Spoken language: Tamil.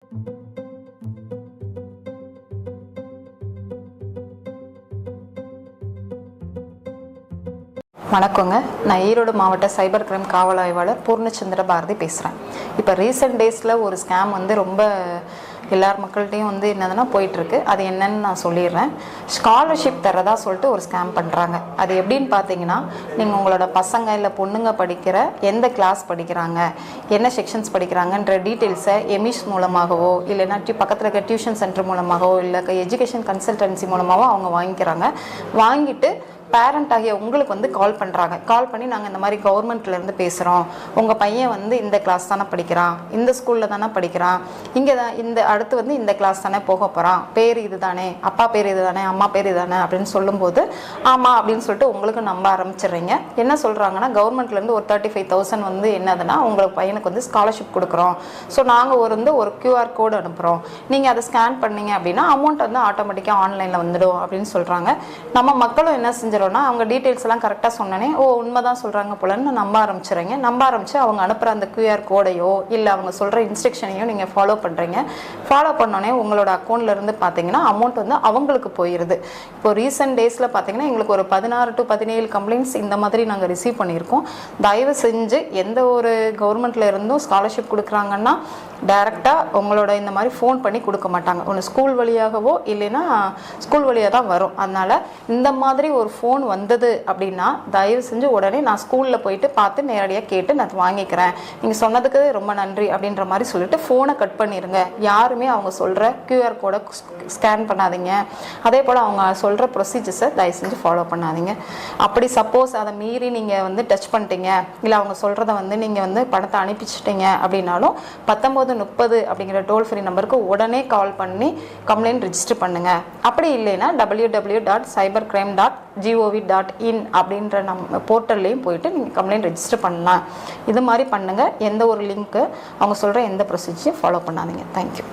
வணக்கங்க. நான் ஈரோடு மாவட்ட சைபர் கிரைம் காவல் ஆய்வாளர் பூர்ணச்சந்திர பாரதி பேசுகிறேன். இப்போ ரீசெண்ட் டேஸில் ஒரு ஸ்கேம் வந்து ரொம்ப எல்லார் மக்கள்கிட்டையும் வந்து என்னதுன்னா போயிட்டுருக்கு. அது என்னன்னு நான் சொல்லிடுறேன். ஸ்காலர்ஷிப் தரதா சொல்லிட்டு ஒரு ஸ்கேம் பண்ணுறாங்க. அது எப்படின்னு பார்த்தீங்கன்னா, நீங்கள் உங்களோட பசங்க இல்லை பொண்ணுங்க படிக்கிற எந்த கிளாஸ் படிக்கிறாங்க, என்ன செக்ஷன்ஸ் படிக்கிறாங்கன்ற டீட்டெயில்ஸை எமிஸ் மூலமாகவோ இல்லைன்னா பக்கத்தில் இருக்க டியூஷன் சென்டர் மூலமாகவோ இல்லை எஜுகேஷன் கன்சல்டன்சி மூலமாகவோ அவங்க வாங்கிக்கிறாங்க. வாங்கிட்டு பேரண்ட் ஆகிய உங்களுக்கு வந்து கால் பண்ணுறாங்க. கால் பண்ணி நாங்கள் இந்த மாதிரி கவர்மெண்ட்லேருந்து பேசுகிறோம், உங்கள் பையன் வந்து இந்த கிளாஸ் தானே படிக்கிறான், இந்த ஸ்கூலில் தானே படிக்கிறான், இங்கே தான் இந்த அடுத்து வந்து இந்த கிளாஸ் தானே போக போகிறான், பேர் இது தானே, அப்பா பேர் இது தானே, அம்மா பேர் இது தானே அப்படின்னு சொல்லும்போது ஆமாம் அப்படின்னு சொல்லிட்டு உங்களுக்கு நம்ப ஆரம்பிச்சிடுறீங்க. என்ன சொல்கிறாங்கன்னா, கவர்மெண்ட்லேருந்து ஒரு 35,000 வந்து என்னதுன்னா உங்களுக்கு பையனுக்கு வந்து ஸ்காலர்ஷிப் கொடுக்குறோம், ஸோ நாங்கள் ஒரு QR கோடு அனுப்புகிறோம், நீங்கள் அதை ஸ்கேன் பண்ணீங்க அப்படின்னா அமௌண்ட் வந்து ஆட்டோமேட்டிக்காக ஆன்லைனில் வந்துடும் அப்படின்னு சொல்கிறாங்க. நம்ம மக்களும் என்ன செஞ்சு அவங்க டீட்டெயில்ஸ் எல்லாம் கரெக்டாக சொன்னனே, உண்மைதான் சொல்கிறாங்க போலன்னு நம்ப ஆரம்பிச்சுறீங்க. நம்ப ஆரம்பிச்சு அவங்க அனுப்புகிற அந்த QR கோடையோ இல்லை அவங்க சொல்கிற இன்ஸ்ட்ரக்ஷனையோ நீங்கள் ஃபாலோ பண்ணுறீங்க. ஃபாலோ பண்ணோன்னே உங்களோட அக்கௌண்ட்லேருந்து பார்த்தீங்கன்னா அமௌண்ட் வந்து அவங்களுக்கு போயிடுது. இப்போ ரீசெண்ட் டேஸில் பார்த்தீங்கன்னா எங்களுக்கு ஒரு 16 to 17 கம்ப்ளைண்ட்ஸ் இந்த மாதிரி நாங்கள் ரிசீவ் பண்ணியிருக்கோம். தயவு செஞ்சு எந்த ஒரு கவர்மெண்ட்டில் இருந்தும் ஸ்காலர்ஷிப் கொடுக்குறாங்கன்னா டைரெக்டாக உங்களோட இந்த மாதிரி ஃபோன் பண்ணி கொடுக்க மாட்டாங்க. ஒன்று ஸ்கூல் வழியாகவோ இல்லைன்னா ஸ்கூல் வழியாக தான் வரும். அதனால் இந்த மாதிரி ஒரு ஃபோன் வந்தது அப்படின்னா தயவு செஞ்சு உடனே நான் ஸ்கூலில் போயிட்டு பார்த்து நேரடியாக கேட்டு நான் வாங்கிக்கிறேன், நீங்கள் சொன்னதுக்கு ரொம்ப நன்றி அப்படின்ற மாதிரி சொல்லிட்டு ஃபோனை கட் பண்ணிடுங்க. யாருமே அவங்க சொல்கிற QR கோடை ஸ்கேன் பண்ணாதீங்க. அதே போல் அவங்க சொல்கிற ப்ரொசீஜர்ஸை தயவு செஞ்சு ஃபாலோ பண்ணாதீங்க. அப்படி சப்போஸ் அதை மீறி நீங்கள் வந்து டச் பண்ணிட்டீங்க இல்லை அவங்க சொல்கிறத வந்து நீங்கள் வந்து பணத்தை அனுப்பிச்சிட்டிங்க அப்படின்னாலும் 1930 அப்படிங்கிற டோல் ஃப்ரீ நம்பருக்கு உடனே கால் பண்ணி கம்ப்ளைண்ட் ரிஜிஸ்டர் பண்ணுங்கள். அப்படி இல்லைன்னா www.cybercrime.gov.in அப்படின்ற போர்ட்டல்லையும் போயிட்டு நீங்கள் கம்ப்ளைண்ட் ரெஜிஸ்டர் பண்ணலாம். இது மாதிரி பண்ணுங்கள். எந்த ஒரு லிங்க்கு அவங்க சொல்கிற எந்த ப்ரொசீஜரையும் ஃபாலோ பண்ணாதீங்க. தேங்க்யூ.